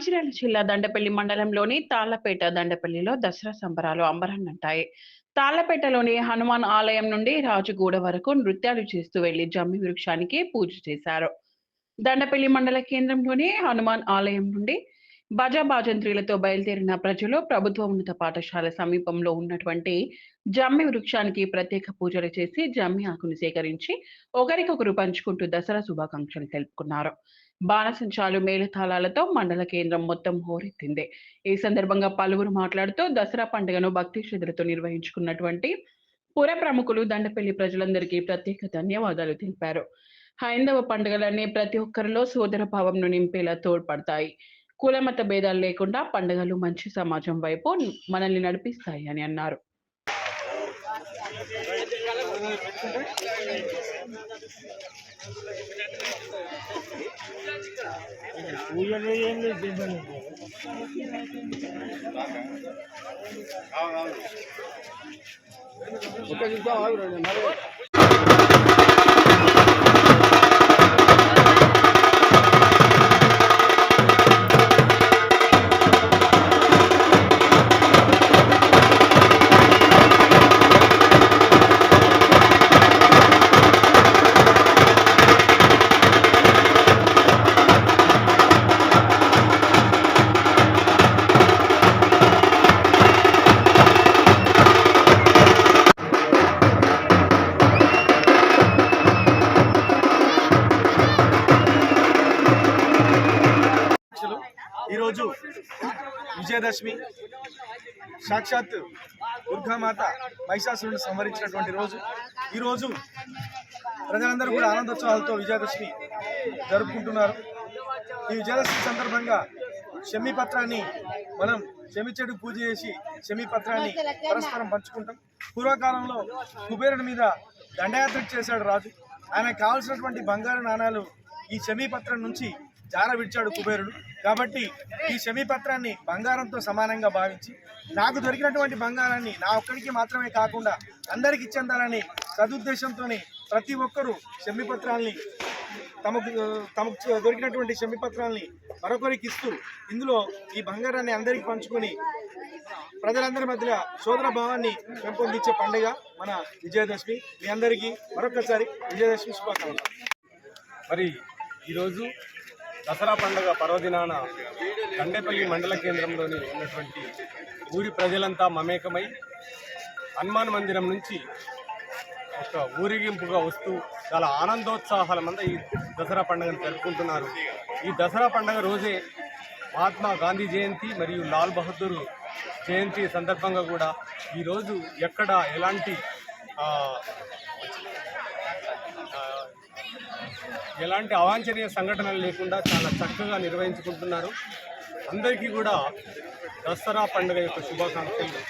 మంచిర్యాల జిల్లా దండపల్లి మండలంలోని తాళ్లపేట దండపల్లిలో దసరా సంబరాలు అంబరాన్నంటాయి. తాళ్లపేటలోని హనుమాన్ ఆలయం నుండి రాజగూడ వరకు నృత్యాలు చేస్తూ వెళ్లి జమ్మి వృక్షానికి పూజ చేశారు. దండపల్లి మండల కేంద్రంలోని హనుమాన్ ఆలయం నుండి బాజాబాజంత్రీలతో బయలుదేరిన ప్రజలు ప్రభుత్వ ఉన్నత పాఠశాల సమీపంలో ఉన్నటువంటి జమ్మి వృక్షానికి ప్రత్యేక పూజలు చేసి జమ్మి ఆకును సేకరించి ఒకరికొకరు పంచుకుంటూ దసరా శుభాకాంక్షలు తెలుపుకున్నారు. బాణసంచాలు మేళతాళాలతో మండల కేంద్రం మొత్తం హోరెత్తింది. ఈ సందర్భంగా పలువురు మాట్లాడుతూ దసరా పండుగను భక్తి శ్రద్ధలతో నిర్వహించుకున్నటువంటి పుర ప్రముఖులు దండపల్లి ప్రజలందరికీ ప్రత్యేక ధన్యవాదాలు తెలిపారు. హైందవ పండుగలన్నీ ప్రతి ఒక్కరిలో సోదర భావంను నింపేలా తోడ్పడతాయి. కులమత భేదాలు లేకుండా పండుగలు మంచి సమాజం వైపు మనల్ని నడిపిస్తాయి అని అన్నారు. ఈరోజు విజయదశమి, సాక్షాత్ దుర్గామాత మహిషాసురుని సంహరించినటువంటి రోజు. ఈరోజు ప్రజలందరూ కూడా ఆనందోత్సవాలతో విజయదశమి జరుపుకుంటున్నారు. ఈ విజయదశమి సందర్భంగా షమీ పత్రాన్ని మనం చెడు పూజ చేసి షమీ పత్రాన్ని పరస్పరం పంచుకుంటాం. పూర్వకాలంలో కుబేరుడి మీద దండయాత్ర చేశాడు రాజు. ఆయనకు కావాల్సినటువంటి బంగారు నాణాలు ఈ షమీ పత్రం నుంచి జార విడిచాడు కుబేరుడు. కాబట్టి ఈ షమీ పత్రాన్ని బంగారంతో సమానంగా భావించి నాకు దొరికినటువంటి బంగారాన్ని నా ఒక్కడికి మాత్రమే కాకుండా అందరికి ఇచ్చేందాలని సదుద్దేశంతో ప్రతి ఒక్కరూ షమీ పత్రాల్ని తమకు దొరికినటువంటి షమీ పత్రాల్ని మరొకరికి ఇస్తూ ఇందులో ఈ బంగారాన్ని అందరికీ పంచుకొని ప్రజలందరి మధ్య సోదర భావాన్ని పెంపొందించే పండుగ మన విజయదశమి. మీ అందరికీ మరొకసారి విజయదశమి శుభాకాంక్షలు. మరి ఈరోజు దసరా పండుగ పర్వదినాన దండేపల్లి మండల కేంద్రంలోని ఉన్నటువంటి ఊరి ప్రజలంతా మమేకమై హనుమాన్ మందిరం నుంచి ఒక ఊరేగింపుగా వస్తూ చాలా ఆనందోత్సాహాల మంద ఈ దసరా పండుగను జరుపుకుంటున్నారు. ఈ దసరా పండుగ రోజే మహాత్మా గాంధీ జయంతి మరియు లాల్ బహదూర్ జయంతి సందర్భంగా కూడా ఈరోజు ఎక్కడ ఎలాంటి అవాంఛనీయ సంఘటనలు లేకుండా చాలా చక్కగా నిర్వహించుకుంటున్నారు. అందరికీ కూడా దసరా పండుగ యొక్క శుభాకాంక్షలు.